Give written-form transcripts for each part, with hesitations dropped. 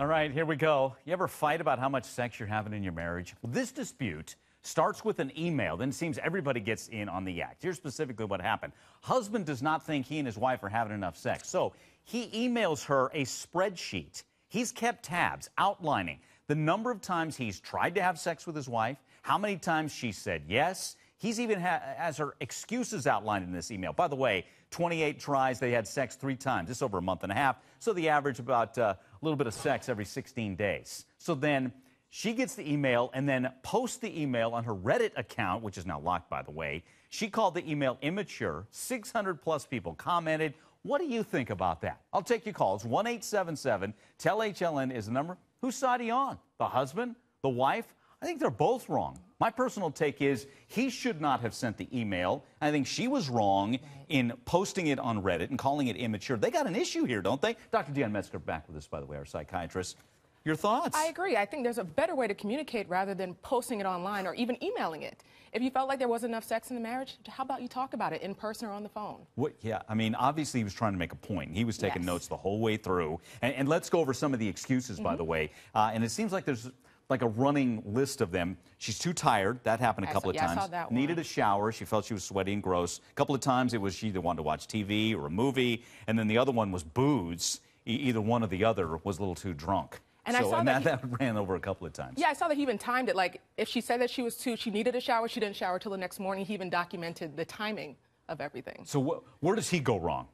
All right, here we go. You ever fight about how much sex you're having in your marriage? Well, this dispute starts with an email, then it seems everybody gets in on the act. Here's specifically what happened. Husband does not think he and his wife are having enough sex, so he emails her a spreadsheet. He's kept tabs outlining the number of times he's tried to have sex with his wife, how many times she said yes. He's even has her excuses outlined in this email. By the way, 28 tries, they had sex 3 times. This over a month and a half, so the average about a little bit of sex every 16 days. So then she gets the email and then posts the email on her Reddit account, which is now locked, by the way. She called the email immature. 600-plus people commented. What do you think about that? I'll take your calls. 1-877-TEL-HLN is the number. Whose side are you on? The husband? The wife? I think they're both wrong. My personal take is he should not have sent the email. I think she was wrong in posting it on Reddit and calling it immature. They got an issue here, don't they? Dr. Deanne Metzger back with us, by the way, our psychiatrist. Your thoughts? I agree. I think there's a better way to communicate rather than posting it online or even emailing it. If you felt like there wasn't enough sex in the marriage, how about you talk about it in person or on the phone? Yeah, I mean, obviously he was trying to make a point. He was taking notes the whole way through. And let's go over some of the excuses, by the way. And it seems like there's like a running list of them. She's too tired. That happened a couple of times. I saw that one. Needed a shower. She felt she was sweaty and gross. A couple of times it was she either wanted to watch TV or a movie. And then the other one was booze. Either one or the other was a little too drunk. And I saw that ran over a couple of times. Yeah, I saw that he even timed it. Like, if she said that she needed a shower, she didn't shower till the next morning. He even documented the timing of everything. So where does he go wrong?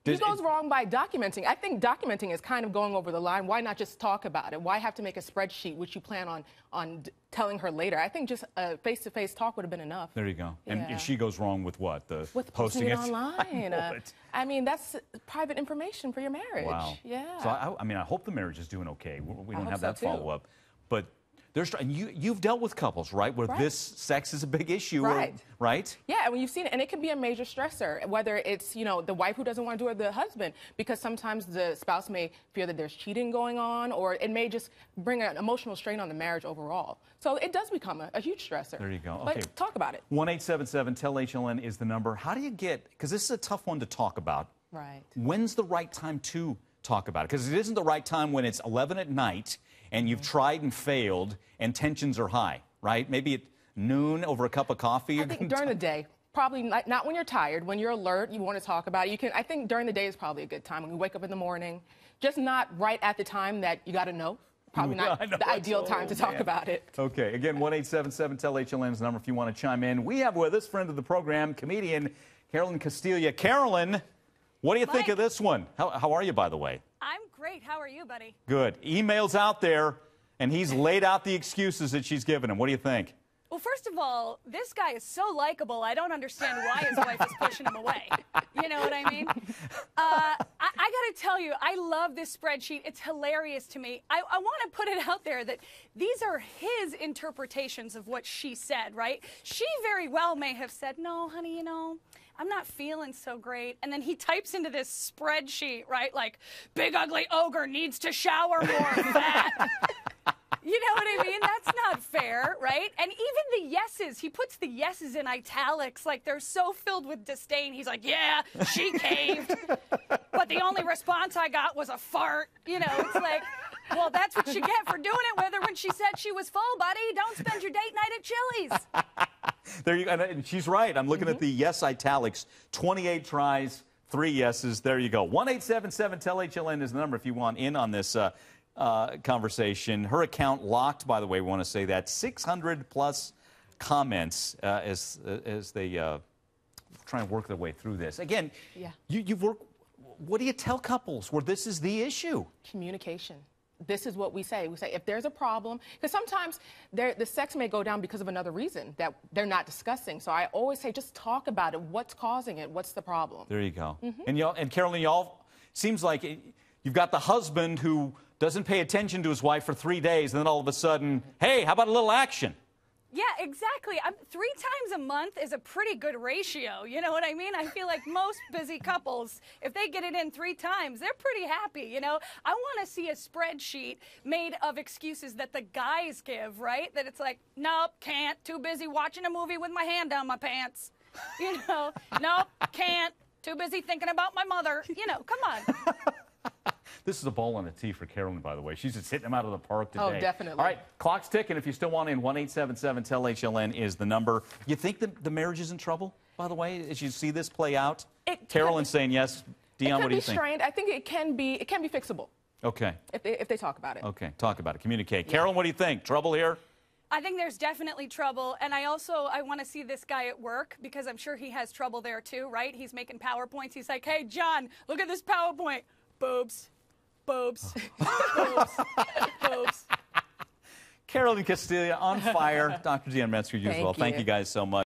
He goes wrong by documenting. I think documenting is kind of going over the line. Why not just talk about it? Why have to make a spreadsheet, which you plan on telling her later? I think just a face-to-face talk would have been enough. There you go. Yeah. And she goes wrong with what? With posting it online. I mean, that's private information for your marriage. Wow. Yeah. So, I mean, I hope the marriage is doing okay. We don't have that too. follow-up. But you've dealt with couples, right, where this sex is a big issue, right? Yeah, and you've seen it, and it can be a major stressor, whether it's, the wife who doesn't want to do it, or the husband, because sometimes the spouse may fear that there's cheating going on, or it may just bring an emotional strain on the marriage overall. So it does become a huge stressor. There you go. But okay. Talk about it. 1-877-TEL-HLN is the number. How do you get, because this is a tough one to talk about. Right. When's the right time to talk about it? Because it isn't the right time when it's 11 at night and you've tried and failed and tensions are high, right? Maybe at noon over a cup of coffee. I think during the day. Probably not when you're tired. When you're alert, you want to talk about it. I think during the day is probably a good time. When you wake up in the morning, just not right at the time that you got to know. Probably not the ideal time to talk about it. Okay, again, 1-877-TEL-HLN is the number if you want to chime in. We have with us friend of the program, comedian Carolyn Castilla. Carolyn, what do you think of this one? How are you, by the way? I'm great. How are you, buddy? Good. Email's out there, and he's laid out the excuses that she's given him. What do you think? Well, first of all, this guy is so likable, I don't understand why his wife is pushing him away. You know what I mean? I got to tell you, I love this spreadsheet. It's hilarious to me. I want to put it out there that these are his interpretations of what she said, right? She very well may have said, no, honey, I'm not feeling so great. And then he types into this spreadsheet, right? Like, big ugly ogre needs to shower more, fat. You know what I mean? That's not fair, right? And even the yeses, he puts the yeses in italics, like they're so filled with disdain. He's like, yeah, she caved, but the only response I got was a fart. It's like, well, that's what you get for doing it with her when she said she was full, buddy. Don't spend your date night at Chili's. There you go. And she's right. I'm looking at the yes italics. 28 tries, 3 yeses. There you go. 1-877-TEL-HLN is the number if you want in on this conversation. Her account locked, by the way, we want to say that. 600-plus comments as they try and work their way through this. Again, you've worked. What do you tell couples where this is the issue? Communication. This is what we say. We say if there's a problem, because sometimes the sex may go down because of another reason that they're not discussing. So I always say just talk about it. What's causing it? What's the problem? There you go. And Carolyn, y'all seems like you've got the husband who doesn't pay attention to his wife for 3 days, and then all of a sudden, hey, how about a little action? Yeah, exactly. 3 times a month is a pretty good ratio. You know what I mean? I feel like most busy couples, if they get it in 3 times, they're pretty happy, I want to see a spreadsheet made of excuses that the guys give, right? That it's like, nope, can't, too busy watching a movie with my hand down my pants. Nope, can't, too busy thinking about my mother. Come on. This is a ball and a tee for Carolyn, by the way. She's just hitting them out of the park today. Oh, definitely. All right, clock's ticking. If you still want in, 1-877-TEL-HLN is the number. You think the marriage is in trouble, by the way, as you see this play out? Carolyn's saying yes. Dion, what do you think? It could be strained. I think it can be fixable. Okay. If they talk about it. Okay, talk about it. Communicate. Yeah. Carolyn, what do you think? Trouble here? I think there's definitely trouble, and I want to see this guy at work because I'm sure he has trouble there too, right? He's making PowerPoints. He's like, hey, John, look at this PowerPoint. Boobs, boobs, boobs, boobs. Carolyn Castilla on fire. Dr. Dion Metzger, you as well. Thank you guys so much.